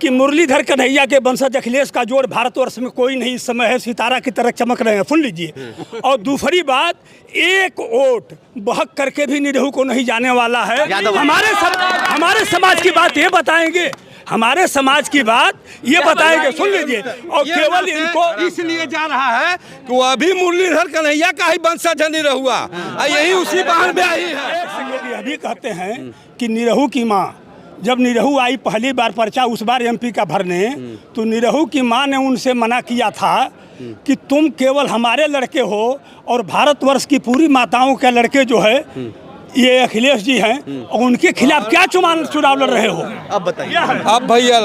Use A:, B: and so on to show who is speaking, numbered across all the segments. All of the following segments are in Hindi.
A: कि मुरलीधर कन्हैया के वंशज अखिलेश का जोड़ भारतवर्ष में कोई नहीं इस समय है, सितारा की तरह चमक रहे हैं, सुन लीजिए। और दूसरी बात, एक वोट बहक करके भी निरहू को नहीं जाने वाला है। हमारे समाज की बात ये बताएंगे, हमारे समाज की बात ये बताएंगे, सुन लीजिए। और केवल इनको
B: इसलिए जा रहा है कि वो अभी मुरलीधर कन्हैया का ही वंशज निरहुआ, यही उसी बहार में आई है।
A: अभी कहते हैं कि निरहू की माँ, जब निरहू आई पहली बार पर्चा उस बार एमपी का भरने, तो निरहू की माँ ने उनसे मना किया था कि तुम केवल हमारे लड़के हो और भारतवर्ष की पूरी माताओं के लड़के जो है ये अखिलेश जी हैं, और उनके खिलाफ क्या चुनाव लड़ रहे हो?
B: अब बताइए। अब भैया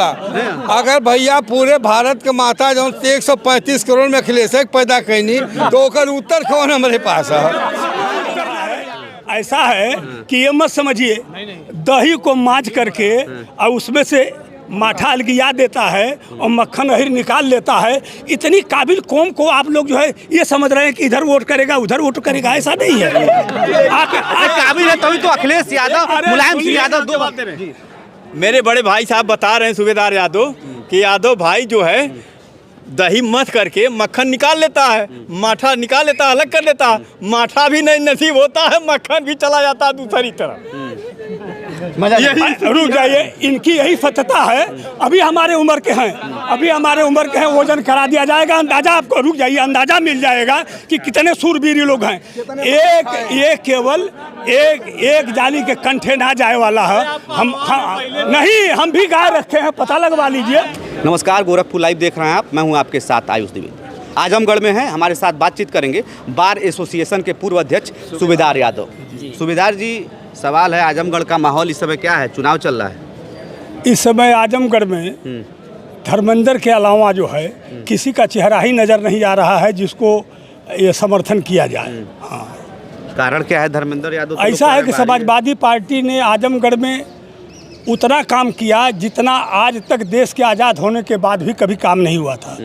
B: अगर भैया पूरे भारत के माता जो 135 करोड़ में अखिलेश पैदा कैनी, तो ओकर उत्तर कौन हमारे पास है?
A: ऐसा है कि ये मत समझिए दही को मांझ करके और उसमें से माठा अलगिया देता है और मक्खन अहिर निकाल लेता है। इतनी काबिल कौम को आप लोग जो है ये समझ रहे हैं कि इधर वोट करेगा उधर वोट करेगा, ऐसा नहीं है।
C: आप काबिल है तभी तो अखिलेश यादव, मुलायम सिंह यादव दो बातें रहे।
D: मेरे बड़े भाई साहब बता रहे हैं सूबेदार यादव कि यादव भाई जो है दही मथ करके मक्खन निकाल लेता है, माठा निकाल लेता है, अलग कर लेता है, माठा भी नहीं नसीब होता है, मक्खन भी चला जाता है दूसरी तरफ।
A: रुक जाइए, इनकी यही सत्यता है। अभी हमारे उम्र के हैं, वजन करा दिया जाएगा, अंदाजा आपको, रुक जाइए, अंदाजा मिल जाएगा कि कितने सूरवीर लोग हैं। एक केवल एक जाली के कंठे ना जाए वाला है। हम भी गाय रखे हैं, पता लगवा लीजिए।
C: नमस्कार, गोरखपुर लाइव देख रहे हैं आप, मैं हूं आपके साथ आयुष द्विवेदी। आजमगढ़ में हैं, हमारे साथ बातचीत करेंगे बार एसोसिएशन के पूर्व अध्यक्ष सूबेदार यादव। सूबेदार जी, सवाल है आजमगढ़ का माहौल इस समय क्या है? चुनाव चल रहा है
A: इस समय आजमगढ़ में। धर्मेंद्र के अलावा जो है किसी का चेहरा ही नज़र नहीं आ रहा है जिसको ये समर्थन किया जाए। हाँ,
C: कारण क्या है? धर्मेंद्र यादव
A: ऐसा है कि समाजवादी पार्टी ने आजमगढ़ में उतना काम किया जितना आज तक देश के आज़ाद होने के बाद भी कभी काम नहीं हुआ था।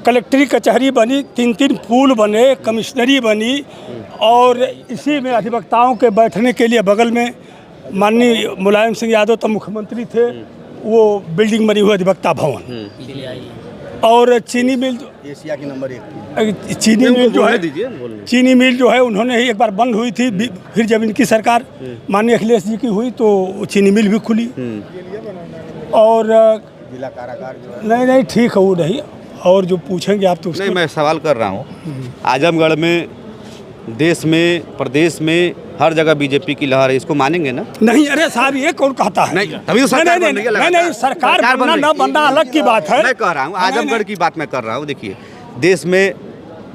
A: कलेक्ट्री कचहरी बनी, 3 पुल बने, कमिश्नरी बनी, और इसी में अधिवक्ताओं के बैठने के लिए बगल में माननीय मुलायम सिंह यादव तब मुख्यमंत्री थे, वो बिल्डिंग बनी हुई अधिवक्ता भवन। और चीनी मिल,
B: एशिया की नंबर 1
A: चीनी मिल जो है उन्होंने ही एक बार बंद हुई थी, फिर जब इनकी सरकार माननीय अखिलेश जी की हुई तो चीनी मिल भी खुली। और
B: जिला कारागार
A: नहीं ठीक है वो नहीं, और जो पूछेंगे आप तो
C: नहीं, मैं सवाल कर रहा हूँ। आजमगढ़ में, देश में, प्रदेश में हर जगह बीजेपी की लहर है, इसको मानेंगे ना?
A: नहीं, अरे साहब ये कौन कहता है?
C: नहीं, अभी तो सरकार बन रही है।
A: नहीं, सरकार बनना न बनना अलग की बात है।
C: मैं कह रहा हूँ आजमगढ़ की बात मैं कर रहा हूँ। देखिए, देश में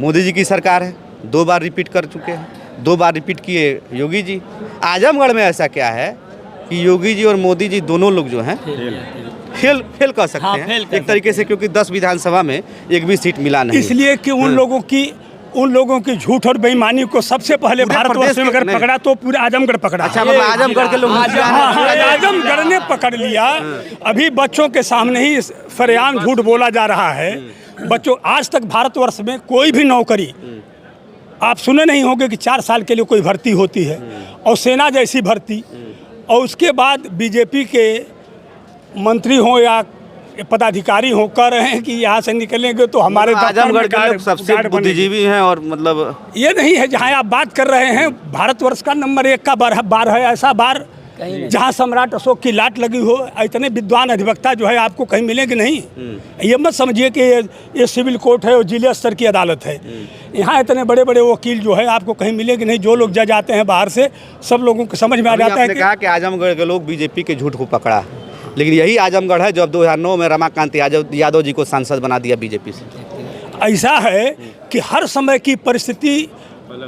C: मोदी जी की सरकार है, 2 बार रिपीट कर चुके हैं, 2 बार रिपीट किए योगी जी। आजमगढ़ में ऐसा क्या है कि योगी जी और मोदी जी दोनों लोग जो हैं फेल कर सकते हैं एक तरीके से, क्योंकि 10 विधानसभा में एक भी सीट मिला नहीं, इसलिए कि
A: उन लोगों की झूठ और बेईमानी को सबसे पहले भारतवर्ष में अगर पकड़ा तो पूरे आजमगढ़ पकड़ा।
C: अच्छा, मतलब आजमगढ़ के लोग
A: आजमगढ़ ने पकड़ लिया। अभी बच्चों के सामने ही सरेआम झूठ बोला जा रहा है। बच्चों, आज तक भारतवर्ष में कोई भी नौकरी आप सुने नहीं होंगे कि 4 साल के लिए कोई भर्ती होती है, और सेना जैसी भर्ती, और उसके बाद बीजेपी के मंत्री हो या पदाधिकारी हो कह रहे हैं कि यहाँ से निकलेंगे तो हमारे
C: आजमगढ़ के लोग सबसे बुद्धिजीवी हैं। और मतलब
A: ये नहीं है जहाँ आप बात कर रहे हैं भारतवर्ष का नंबर 1 का बार है, ऐसा बार जहाँ सम्राट अशोक की लाट लगी हो। इतने विद्वान अधिवक्ता जो है आपको कहीं मिलेंगे नहीं। ये मत समझिए कि ये सिविल कोर्ट है और जिले स्तर की अदालत है। यहाँ इतने बड़े बड़े वकील जो है आपको कहीं मिलेंगे नहीं। जो लोग जज आते हैं बाहर से, सब लोगों को समझ में आ जाता है।
C: कहा कि आजमगढ़ के लोग बीजेपी के झूठ को पकड़ा, लेकिन यही आजमगढ़ है जो अब 2009 में रमाकांत यादव जी को सांसद बना दिया बीजेपी से।
A: ऐसा है कि हर समय की परिस्थिति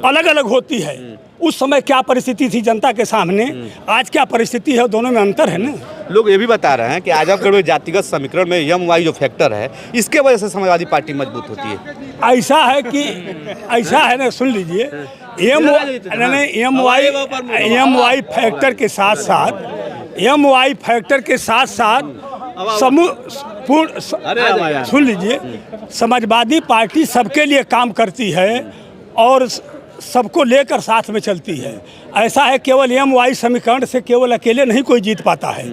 A: अलग अलग होती है। उस समय क्या परिस्थिति थी जनता के सामने, आज क्या परिस्थिति है, दोनों में अंतर है ना।
C: लोग ये भी बता रहे हैं कि आजमगढ़ में जातिगत समीकरण में एमवाई जो फैक्टर है, इसके वजह से समाजवादी पार्टी मजबूत होती है।
A: ऐसा है ना, सुन लीजिए, एमवाई फैक्टर के साथ साथ सुन लीजिए, समाजवादी पार्टी सबके लिए काम करती है और सबको लेकर साथ में चलती है। ऐसा है केवल एमवाई समीकरण से केवल अकेले नहीं कोई जीत पाता है।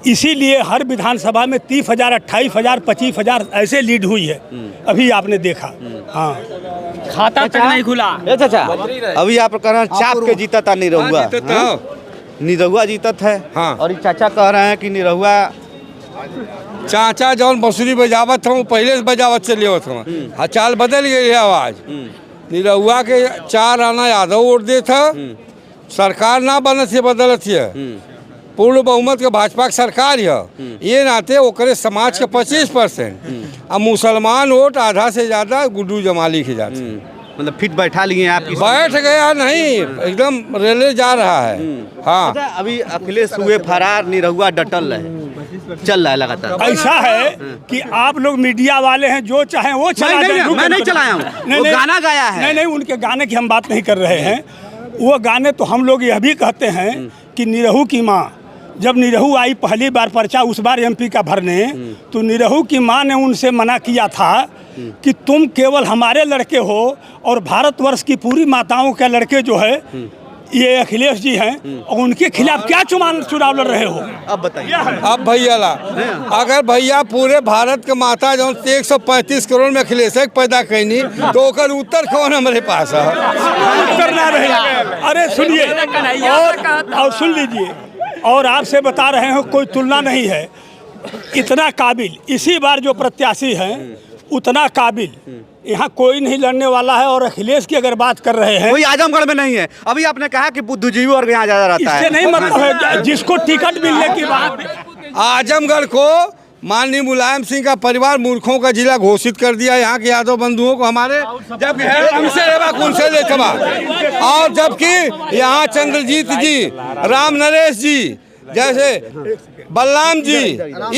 A: इसीलिए हर विधानसभा में 30,000, 28,000, 25,000 ऐसे लीड हुई है। अभी आपने देखा। हाँ,
E: खाता तक नहीं खुला।
C: चाचा अभी आप कह रहे हैं चाप के जीता था निरहुआ, निरहुआ जीतत है।
B: हाँ।
C: और ये चाचा कह रहे हैं कि निरहुआ
B: चाचा जौन बंसुरी बजावत हूँ पहले से बजावत चले होत हूँ। हाँ, चाल बदल गई है आवाज। निरहुआ के 4 आना यादव वोट दे था, सरकार ना बनत है बदलत है, पूर्ण बहुमत के भाजपा की सरकार है। ये नाते ओकरे समाज के 25%। अब मुसलमान वोट आधा से ज्यादा गुड्डू जमाली के जाते।
C: मतलब फिट बैठा लिए हैं आपकी।
B: बैठ गया नहीं, एकदम रेले जा रहा है। हाँ,
C: अच्छा, अभी अखिलेश हुए फरार, निरहुआ डटल है, चल रहा है लगातार।
A: ऐसा है कि आप लोग मीडिया वाले हैं, जो चाहें वो चला दें।
C: मैं नहीं चलाया हूँ, वो गाना गाया है।
A: नहीं, उनके गाने की हम बात नहीं कर रहे हैं। वो गाने तो हम लोग यह भी कहते हैं कि निरहू की माँ, जब निरहू आई पहली बार पर्चा उस बार MP का भरने, तो निरहू की माँ ने उनसे मना किया था कि तुम केवल हमारे लड़के हो और भारतवर्ष की पूरी माताओं के लड़के जो है ये अखिलेश जी हैं, और उनके खिलाफ क्या चुनाव लड़ रहे हो?
C: अब बताइए।
B: अब भैया ला, अगर भैया पूरे भारत के माता जो 135 करोड़ में अखिलेश पैदा कैनी तो ओकर उत्तर कौन हमारे पास है?
A: उत्तर ना रहे। अरे सुनिए, और सुन लीजिए, और आपसे बता रहे हैं कोई तुलना नहीं है। इतना काबिल इसी बार जो प्रत्याशी हैं, उतना काबिल यहाँ कोई नहीं लड़ने वाला है। और अखिलेश की अगर बात कर रहे हैं,
C: कोई आजमगढ़ में नहीं है। अभी आपने कहा कि बुद्धिजीवी वर्ग यहाँ ज्यादा रहता है,
A: इससे नहीं मतलब है। जिसको टिकट मिलने की बात,
B: आजमगढ़ को माननीय मुलायम सिंह का परिवार मूर्खों का जिला घोषित कर दिया। यहाँ के यादव बंधुओं को हमारे जब उनसे लेखवा, और जबकि यहाँ चंद्रजीत जी, राम नरेश जी जैसे, बलराम जी,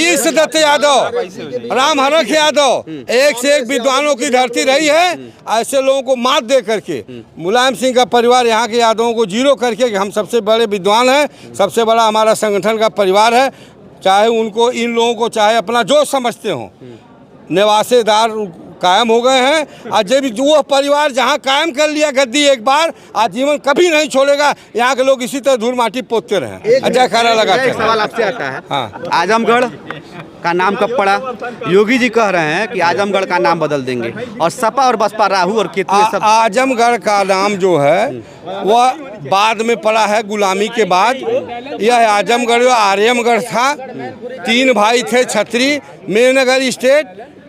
B: ईश दत्त यादव, राम हरख यादव, एक से एक विद्वानों की धरती रही है। ऐसे लोगों को मात दे करके मुलायम सिंह का परिवार यहाँ के यादवों को जीरो करके कि हम सबसे बड़े विद्वान हैं, सबसे बड़ा हमारा संगठन का परिवार है, चाहे उनको इन लोगों को चाहे अपना जो समझते हों, निवासेदार कायम हो गए हैं। और जब वो परिवार जहाँ कायम कर लिया गद्दी एक बार, आजीवन कभी नहीं छोड़ेगा। यहाँ के लोग इसी तरह धूल माटी पोतते रहे। अजय खरा लगाते हैं।
C: सवाल आपसे आता है,
B: हाँ,
C: आजमगढ़ का नाम कब पड़ा? योगी जी कह रहे हैं कि आजमगढ़ का नाम बदल देंगे, और सपा और बसपा, राहु और केतु सब।
B: आजमगढ़ का नाम जो है वह बाद में पड़ा है, गुलामी के बाद। यह आजमगढ़ आर्यमगढ़ था। 3 भाई थे छत्री, मेरनगर स्टेट,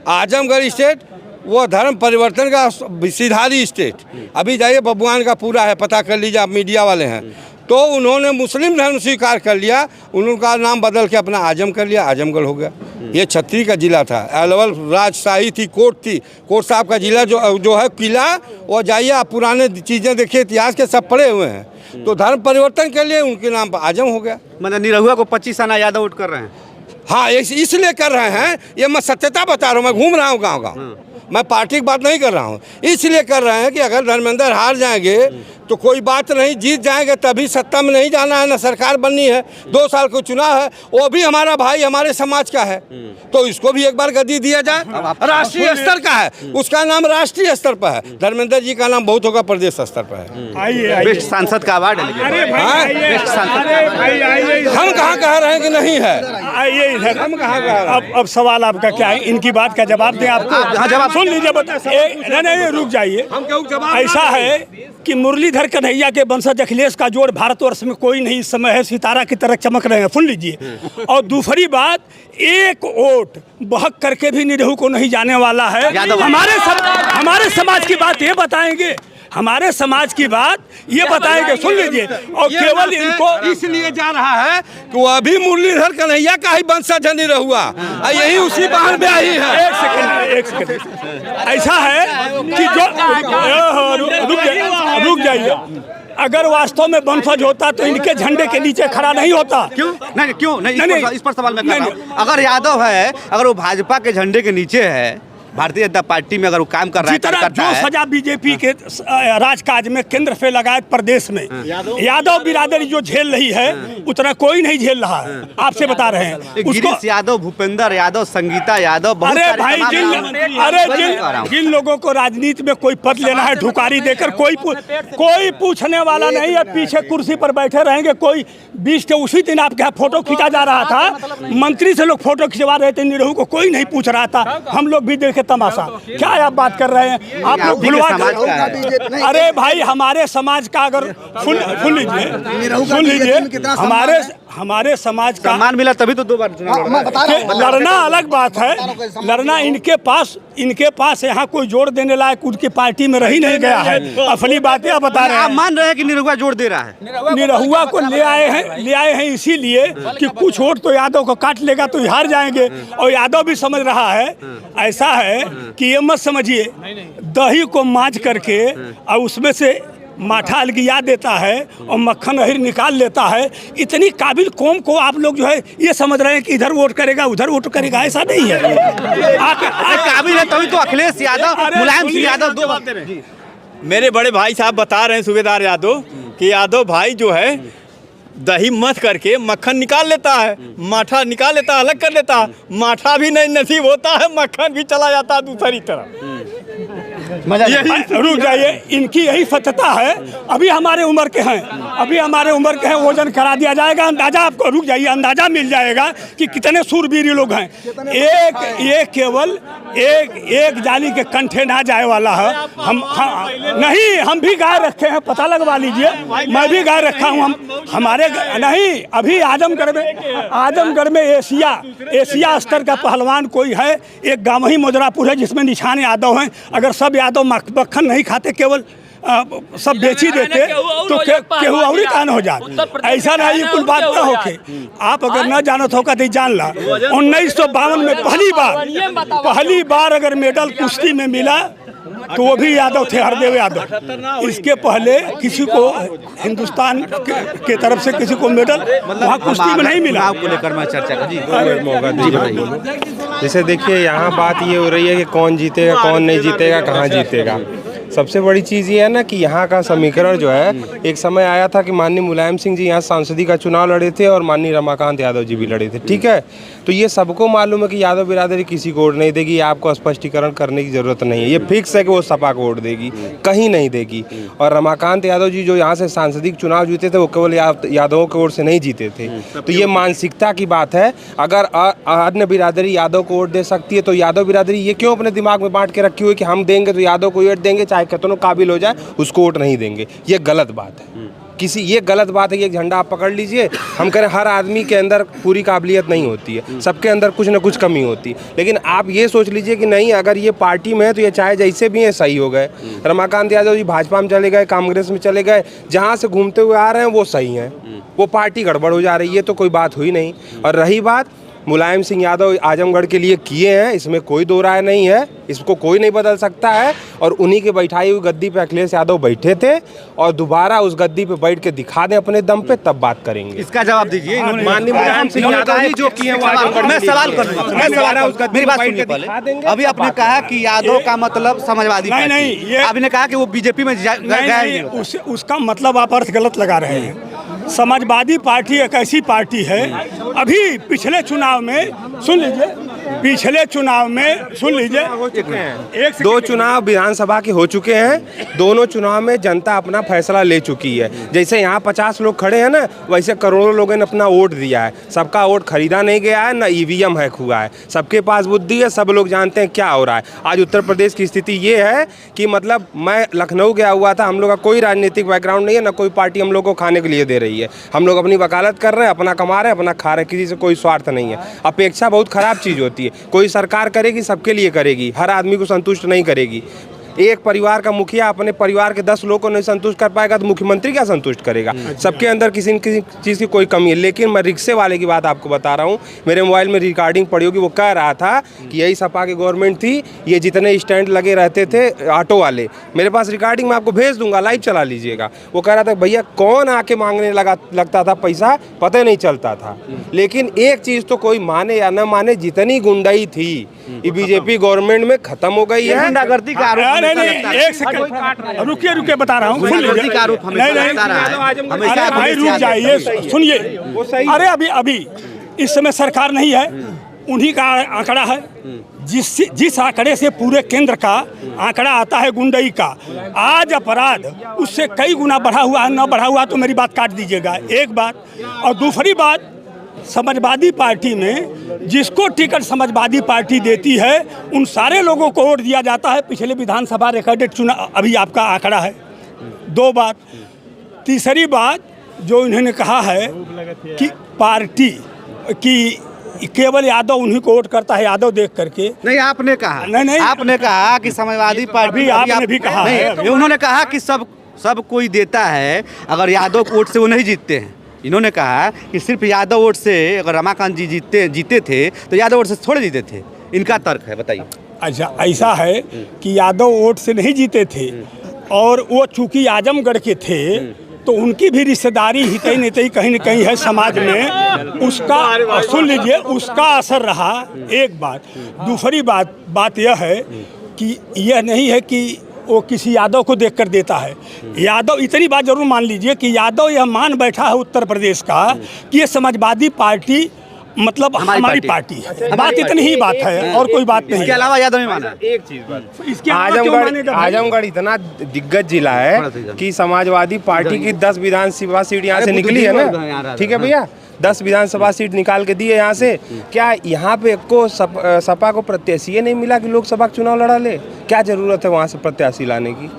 B: आजमगढ़ स्टेट, वो धर्म परिवर्तन का सिधारी स्टेट। अभी जाइए बबुआन का पूरा है, पता कर लीजिए, आप मीडिया वाले हैं। तो उन्होंने मुस्लिम धर्म स्वीकार कर लिया, उनका नाम बदल के अपना आजम कर लिया, आजमगढ़ हो गया। ये छत्री का जिला था, अलवल राजशाही थी, कोर्ट थी, कोर्ट साहब का जिला जो है किला। वो जाइए आप पुराने चीज़ें देखिए, इतिहास के सब पड़े हुए हैं। तो धर्म परिवर्तन के लिए उनके नाम पर आजम हो गया।
C: मतलब निरहुआ को 25 आना यादव वोट कर रहे हैं।
B: हाँ, इसलिए कर रहे हैं, ये मैं सत्यता बता रहा हूँ, मैं घूम रहा हूँ गाँव, मैं पार्टी की बात नहीं कर रहा हूँ। इसलिए कर रहे हैं कि अगर धर्मेंद्र हार जाएंगे तो कोई बात नहीं, जीत जाएंगे तभी सत्ता में नहीं जाना है, ना सरकार बननी है। 2 साल को चुनाव है, वो भी हमारा भाई हमारे समाज का है, तो इसको भी एक बार गद्दी दिया जाए। राष्ट्रीय स्तर का है, उसका नाम राष्ट्रीय स्तर पर है। धर्मेंद्र जी का नाम बहुत होगा प्रदेश स्तर पर है।
C: बेस्ट सांसद का अवार्ड है। बेस्ट सांसद
B: हम कहाँ कह रहे हैं कि नहीं है?
A: आइए इधर।
B: हम कहाँ कह रहे हैं?
A: अब सवाल आपका क्या है? इनकी बात का जवाब दें आपको।
C: हाँ, जवाब
A: सुन लीजिए, नहीं रुक जाइए। ऐसा है कि मुरलीधर कन्हैया के वंशज अखिलेश का जोड़ भारतवर्ष में कोई नहीं इस समय है, सितारा की तरह चमक रहे हैं। सुन लीजिए। और दूसरी बात, एक वोट बहक करके भी निरहू को नहीं जाने वाला है। हमारे समाज की बात ये बताएंगे, हमारे समाज की बात ये बताएंगे। सुन लीजिए। और केवल इनको
B: इसलिए जा रहा है कि वो अभी मुरलीधर कन्हैया का ही वंशज रहुआ, यही उसी बहार में आई है।
A: एक सेकंड। ऐसा है कि जो रुक जाइए, अगर वास्तव में वंशज होता तो इनके झंडे के नीचे खड़ा नहीं होता।
C: क्यों नहीं, इस पर सवाल मैं कर रहा हूं। अगर यादव है, अगर वो भाजपा के झंडे के नीचे है, भारतीय जनता पार्टी में अगर वो काम कर रहा है,
A: जितना
C: करता
A: जो
C: है,
A: सजा बीजेपी के राजकाज में केंद्र पे लगायत प्रदेश में यादव बिरादरी जो झेल रही है उतना कोई नहीं झेल रहा है। आपसे बता रहे हैं उसको।
C: गिरीश यादव, भूपेंद्र यादव, संगीता यादव, बहुत
A: अरे
C: सारे
A: भाई
C: तमाम
A: जिन लोगों को राजनीति में कोई पद लेना है ढुकारी देकर कोई पूछने वाला नहीं है। पीछे कुर्सी पर बैठे रहेंगे। कोई 20 के उसी दिन आपके यहाँ फोटो खींचा जा रहा था, मंत्री से लोग फोटो खिंचवा रहे थे, निरहू को कोई नहीं पूछ रहा था। हम लोग भी देखे तमाशा। क्या आप बात कर रहे हैं? आप लोग भुलवा अरे भाई हमारे समाज का अगर सुन लीजिए हमारे समाज का
C: सम्मान मिला तभी तो 2 बार चुनाव
A: लड़ना अलग बात है। लड़ना इनके पास यहाँ कोई जोड़ देने लायक उनकी पार्टी में रही नहीं गया है। असली बातें आप बता रहे
C: आप
A: हैं।
C: मान रहे हैं कि निरहुआ जोड़ दे रहा है?
A: निरहुआ को ले आए हैं इसीलिए कि कुछ वोट तो यादव को काट लेगा तो हार जाएंगे। और यादव भी समझ रहा है, ऐसा है कि ये मत समझिए दही को मांझ करके और उसमें से माठा अलगिया देता है और मक्खन अहिर निकाल लेता है। इतनी काबिल कौम को आप लोग जो है ये समझ रहे हैं कि इधर वोट करेगा उधर वोट करेगा, ऐसा नहीं है। आप
C: काबिल है तभी तो अखिलेश यादव, मुलायम सिंह यादव 2 बातें रहे।
D: मेरे बड़े भाई साहब बता रहे हैं सूबेदार यादव कि यादव भाई जो है दही मथ करके मक्खन निकाल लेता है, माठा निकाल लेता है, अलग कर लेता है। माठा भी नहीं नसीब होता है, मक्खन भी चला जाता है दूसरी तरफ। रुक जाइए, इनकी यही सत्यता है। अभी हमारे उम्र के हैं, वजन करा दिया जाएगा। अंदाजा आपको, रुक जाइए, अंदाजा मिल जाएगा कि कितने सूरवीर लोग हैं। केवल एक जाली के कंठे ना जाए वाला है। हम भी गाय रखे हैं, पता लगवा लीजिए। मैं भी गाय रखा हूँ। हमारे नहीं, अभी आजमगढ़ में एशिया स्तर का पहलवान कोई है, एक गाँव ही मोजरापुर है जिसमें निशान यादव हैं। अगर सब यादव मक्खन नहीं खाते, केवल सब बेच ही देते तो केहू और कान हो जाए। ऐसा नहीं, कुल बात ना होके। आप अगर न जानत होगा तो जान ला, 1952 में पहली बार अगर मेडल कुश्ती में मिला तो वो भी यादव थे, हरदेव यादव। इसके पहले किसी को हिंदुस्तान के तरफ से किसी को मेडल वहाँ कुश्ती में नहीं मिला।
C: को लेकर मैं चर्चा कर
F: जैसे देखिए, यहाँ बात ये हो रही है कि कौन जीतेगा, कौन नहीं जीतेगा, कहाँ जीतेगा। सबसे बड़ी चीज़ ये है ना कि यहाँ का समीकरण जो है, एक समय आया था कि माननीय मुलायम सिंह जी यहाँ सांसदी का चुनाव लड़े थे और माननीय रमाकांत यादव जी भी लड़े थे, ठीक है। तो ये सबको मालूम है कि यादव बिरादरी किसी को वोट नहीं देगी। आपको स्पष्टीकरण करने की ज़रूरत नहीं है, ये फिक्स है कि वो सपा को वोट देगी, कहीं नहीं देगी। और रमाकांत यादव जी जो यहाँ से सांसदी चुनाव जीते थे वो केवल यादवों के वोट से नहीं जीते थे। तो ये मानसिकता की बात है। अगर अन्य बिरादरी यादव को वोट दे सकती है तो यादव बिरादरी ये क्यों अपने दिमाग में बांट के रखी हुई कि हम देंगे तो यादव को वोट देंगे, चाहे कितनों काबिल हो जाए उसको वोट नहीं देंगे। ये गलत बात है। ये गलत बात है कि एक झंडा आप पकड़ लीजिए। हम कह रहे हैं हर आदमी के अंदर पूरी काबिलियत नहीं होती है, सबके अंदर कुछ ना कुछ कमी होती है। लेकिन आप ये सोच लीजिए कि नहीं, अगर ये पार्टी में है तो ये चाहे जैसे भी हैं सही हो गए। रमाकांत यादव जी भाजपा में चले गए, कांग्रेस में चले गए, जहाँ से घूमते हुए आ रहे हैं वो सही हैं, वो पार्टी गड़बड़ हो जा रही है तो कोई बात हुई नहीं। और रही बात मुलायम सिंह यादव आजमगढ़ के लिए किए हैं, इसमें कोई दो राय नहीं है, इसको कोई नहीं बदल सकता है। और उन्हीं के बैठाई हुई गद्दी पे अखिलेश यादव बैठे थे और दोबारा उस गद्दी पे बैठ के दिखा दें अपने दम पे, तब बात करेंगे।
C: इसका जवाब दीजिए।
F: माननीय मुलायम सिंह यादव जी जो किए वो आजमगढ़
C: मैं सवाल करूंगा, मेरी बात सुनिए पहले। अभी आपने कहा कि यादव का मतलब समाजवादी
A: नहीं,
C: आपने कहा कि वो बीजेपी में गए,
A: उसका मतलब आप अर्थ गलत लगा रहे हैं। समाजवादी पार्टी एक ऐसी पार्टी है, अभी पिछले चुनाव में सुन लीजिए,
F: दो चुनाव विधानसभा के हो चुके हैं। दोनों चुनाव में जनता अपना फैसला ले चुकी है। जैसे यहाँ 50 लोग खड़े हैं ना, वैसे करोड़ों लोगों ने अपना वोट दिया है। सबका वोट खरीदा नहीं गया है, ना ईवीएम हैक हुआ है। सबके पास बुद्धि है, सब लोग जानते हैं क्या हो रहा है। आज उत्तर प्रदेश की स्थिति ये है कि मतलब मैं लखनऊ गया हुआ था, हम लोग का कोई राजनीतिक बैकग्राउंड नहीं है, ना कोई पार्टी हम लोग को खाने के लिए दे रही है। हम लोग अपनी वकालत कर रहे हैं, अपना कमा रहे हैं, अपना खा रहे हैं, किसी से कोई स्वार्थ नहीं है। अपेक्षा बहुत खराब चीज़ होती है। कोई सरकार करेगी सबके लिए करेगी, हर आदमी को संतुष्ट नहीं करेगी। एक परिवार का मुखिया अपने परिवार के 10 लोगों को नहीं संतुष्ट कर पाएगा तो मुख्यमंत्री क्या संतुष्ट करेगा। सबके अंदर किसी न किसी चीज़ की कोई कमी है। लेकिन मैं रिक्शे वाले की बात आपको बता रहा हूँ, मेरे मोबाइल में रिकॉर्डिंग पड़ी होगी, वो कह रहा था कि यही सपा की गवर्नमेंट थी, ये जितने स्टैंड लगे रहते थे ऑटो वाले, मेरे पास रिकॉर्डिंग मैं आपको भेज दूंगा, लाइव चला लीजिएगा। वो कह रहा था भैया कौन आके मांगने लगता था पैसा, पता ही नहीं चलता था। लेकिन एक चीज़ तो कोई माने या न माने, जितनी गुंडाई थी ये बीजेपी गवर्नमेंट में खत्म हो गई है।
C: गुंडागर्दी का आरोप
A: नहीं, एक सेकंड रुकिए बता रहा हूँ।
C: गुंडागर्दी का आरोप हमेशा लगता रहा है।
A: अरे भाई रुक जाइए, सुनिए। अरे अभी इस समय सरकार नहीं है, उन्हीं का आंकड़ा है। जिस आंकड़े से पूरे केंद्र का आंकड़ा आता है गुंडई का, आज अपराध उससे कई गुना बढ़ा हुआ है। न बढ़ा हुआ तो मेरी बात काट दीजिएगा, एक बात। और दूसरी बात, समाजवादी पार्टी में जिसको टिकट समाजवादी पार्टी देती है उन सारे लोगों को वोट दिया जाता है। पिछले विधानसभा रिकॉर्डेड चुनाव अभी आपका आंकड़ा है। 2 बात। तीसरी बात जो इन्होंने कहा है कि पार्टी की केवल यादव उन्हीं को वोट करता है, यादव देख करके।
C: नहीं, आपने कहा,
A: नहीं,
C: आपने कहा कि समाजवादी पार्टी,
A: आपने भी कहा है।
C: उन्होंने कहा कि सब कोई देता है, अगर यादव वोट से वो नहीं जीतते हैं। इन्होंने कहा कि सिर्फ यादव वोट से अगर रमाकांत जी जीते थे तो यादव वोट से थोड़े जीते थे। इनका तर्क है, बताइए।
A: अच्छा, ऐसा है कि यादव वोट से नहीं जीते थे, और वो चूंकि आजमगढ़ के थे तो उनकी भी रिश्तेदारी हितई नितई कहीं न कहीं है समाज में, उसका सुन लीजिए, उसका असर रहा। एक बात। दूसरी बात यह है कि यह नहीं है कि वो किसी यादव को देखकर देता है। यादव, इतनी बात जरूर मान लीजिए कि यादव यह मान बैठा है उत्तर प्रदेश का कि ये समाजवादी पार्टी मतलब हमारी पार्टी है। बात इतनी ही बात है और कोई बात नहीं।
C: इसके अलावा यादव नहीं माना।
F: एक चीज, आजमगढ़ इतना दिग्गज जिला है कि समाजवादी पार्टी की 10 विधानसभा सीट यहाँ से निकली है ना, ठीक है भैया, 10 विधानसभा सीट निकाल के दिए यहाँ से। क्या यहाँ पे को सपा को प्रत्याशी नहीं मिला कि लोकसभा का चुनाव लड़ा ले? क्या जरूरत है वहाँ से प्रत्याशी लाने की?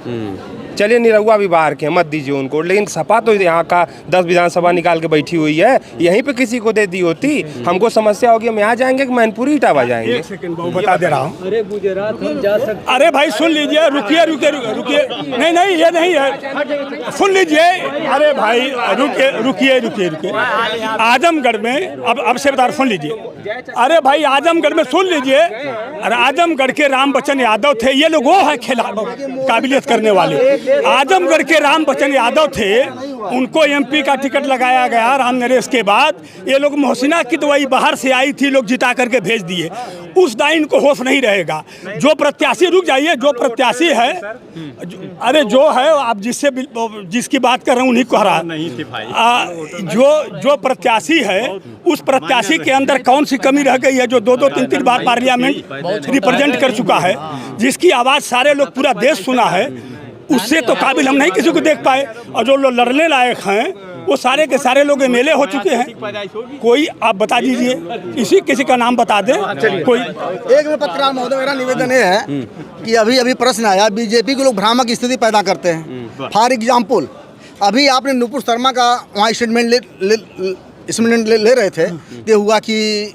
F: चलिए निरहुआ भी बाहर के, मत दीजिए उनको, लेकिन सपा तो यहाँ का 10 विधानसभा निकाल के बैठी हुई है, यहीं पे किसी को दे दी होती, हमको समस्या होगी, हम यहाँ जाएंगे कि मैनपुरी इटावा जाएंगे।
A: एक सेकंड बता दे रहा हूँ। अरे गुजरात हम जा सकते। अरे भाई सुन लीजिए, रुकिए। नहीं ये नहीं है, सुन लीजिए। अरे भाई रुकिए। आजमगढ़ में अब से बता, सुन लीजिए। अरे भाई आजमगढ़ में सुन लीजिए, अरे आजमगढ़ के राम बच्चन यादव थे, ये लोग वो है काबिलियत करने वाले। आजमगढ़ के राम बच्चन यादव थे, उनको एमपी का टिकट लगाया गया राम नरेश के बाद। ये लोग मोहसिना की दवाई बाहर से आई थी, लोग जिता करके भेज दिए। उस दाइन को होश नहीं रहेगा। जो प्रत्याशी, रुक जाइए, जो प्रत्याशी है, अरे जो है आप जिसकी बात कर रहे हैं उन्हीं को हरा नहीं थे भाई। जो प्रत्याशी है, उस प्रत्याशी के अंदर कौन सी कमी रह गई है जो 2-2, 3-3 बार पार्लियामेंट रिप्रेजेंट कर चुका है, जिसकी आवाज़ सारे लोग पूरा देश सुना है, उससे तो काबिल हम नहीं किसी को देख पाए। और जो लोग लड़ने लायक हैं वो सारे के सारे लोग एमएलए हो चुके हैं। कोई आप बता दीजिए, किसी का नाम बता दें कोई।
G: एक में पत्रकार महोदय, मेरा निवेदन ये है कि अभी प्रश्न आया, बीजेपी के लोग भ्रामक स्थिति पैदा करते हैं। फॉर एग्जाम्पल, अभी आपने नुपुर शर्मा का वहाँ स्टेटमेंट ले रहे थे, ये हुआ कि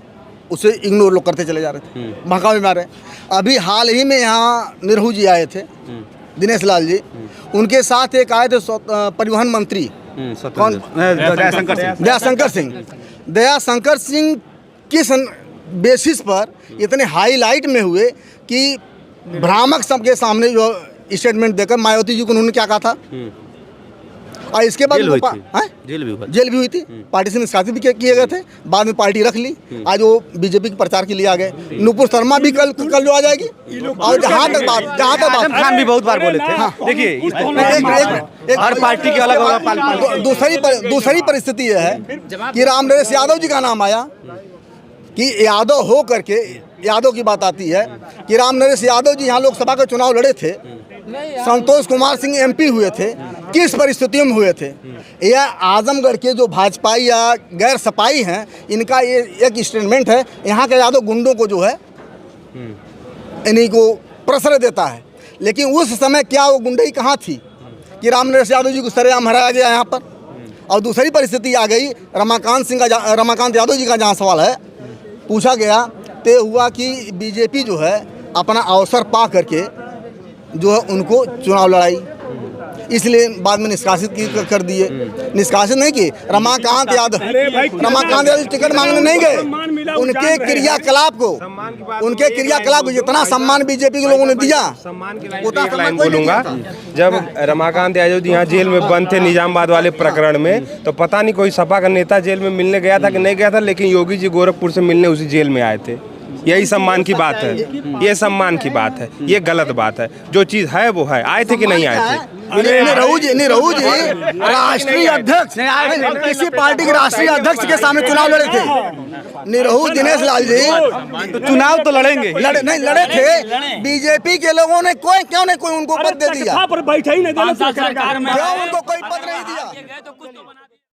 G: उसे इग्नोर लोग करते चले जा रहे थे, भड़काव में मारे। अभी हाल ही में यहाँ निरहू जी आए थे, दिनेश लाल जी, उनके साथ एक आए थे परिवहन मंत्री कौन, दयाशंकर सिंह किस बेसिस पर इतने हाईलाइट में हुए कि भ्रामक सबके सामने जो स्टेटमेंट देकर मायावती जी को उन्होंने क्या कहा था। और इसके बाद जेल भी हुई थी, पार्टी से निष्कासित भी किए गए थे, बाद में पार्टी रख ली। आज वो बीजेपी के प्रचार के लिए आ गए। नुपुर शर्मा भी कल जो आ जाएगी। और जहाँ तक बात
C: खान भी बहुत बार बोले थे। देखिए हर पार्टी के अलग
G: दूसरी परिस्थिति यह है कि राम नरेश यादव जी का नाम आया कि यादव हो करके, यादव की बात आती है कि राम नरेश यादव जी यहाँ लोकसभा का चुनाव लड़े थे, संतोष कुमार सिंह एमपी हुए थे, किस परिस्थितियों में हुए थे। यह आजमगढ़ के जो भाजपाई या गैर सपाई हैं, इनका ये एक स्टेटमेंट है, यहाँ के यादव गुंडों को जो है इन्हीं को प्रश्रय देता है। लेकिन उस समय क्या वो गुंडई कहाँ थी कि राम नरेश यादव जी को सरेआम हराया गया यहाँ पर। और दूसरी परिस्थिति आ गई, रमाकांत यादव जी का जहाँ सवाल है पूछा गया, तो हुआ कि बीजेपी जो है अपना अवसर पा करके जो है उनको चुनाव लड़ाई, इसलिए बाद में निष्कासित कर दिए। निष्कासित नहीं किए, रमाकांत यादव टिकट मांगने नहीं गए। उनके क्रियाकलाप को जितना सम्मान बीजेपी के लोगों ने दिया, उतना
F: एक लाइन बोलूंगा। जब रमाकांत यादव जी यहाँ जेल में बंद थे निजामाबाद वाले प्रकरण में, तो पता नहीं कोई सपा का नेता जेल में मिलने गया था कि नहीं गया था, लेकिन योगी जी गोरखपुर से मिलने उसी जेल में आए थे। यही सम्मान की बात है, ये सम्मान की बात है, ये गलत बात है। जो चीज़ है वो है, आए थे कि नहीं आए थे।
G: निरहू जी राष्ट्रीय अध्यक्ष, किसी पार्टी के राष्ट्रीय अध्यक्ष के सामने चुनाव लड़े थे। निरहू दिनेश लाल जी
C: तो चुनाव तो लड़ेंगे,
G: लड़े थे। बीजेपी के लोगों ने क्यों नहीं कोई उनको पद दे दिया?
A: पर बैठा ही नहीं,
E: सरकार में
G: क्यों उनको कोई पद नहीं दिया?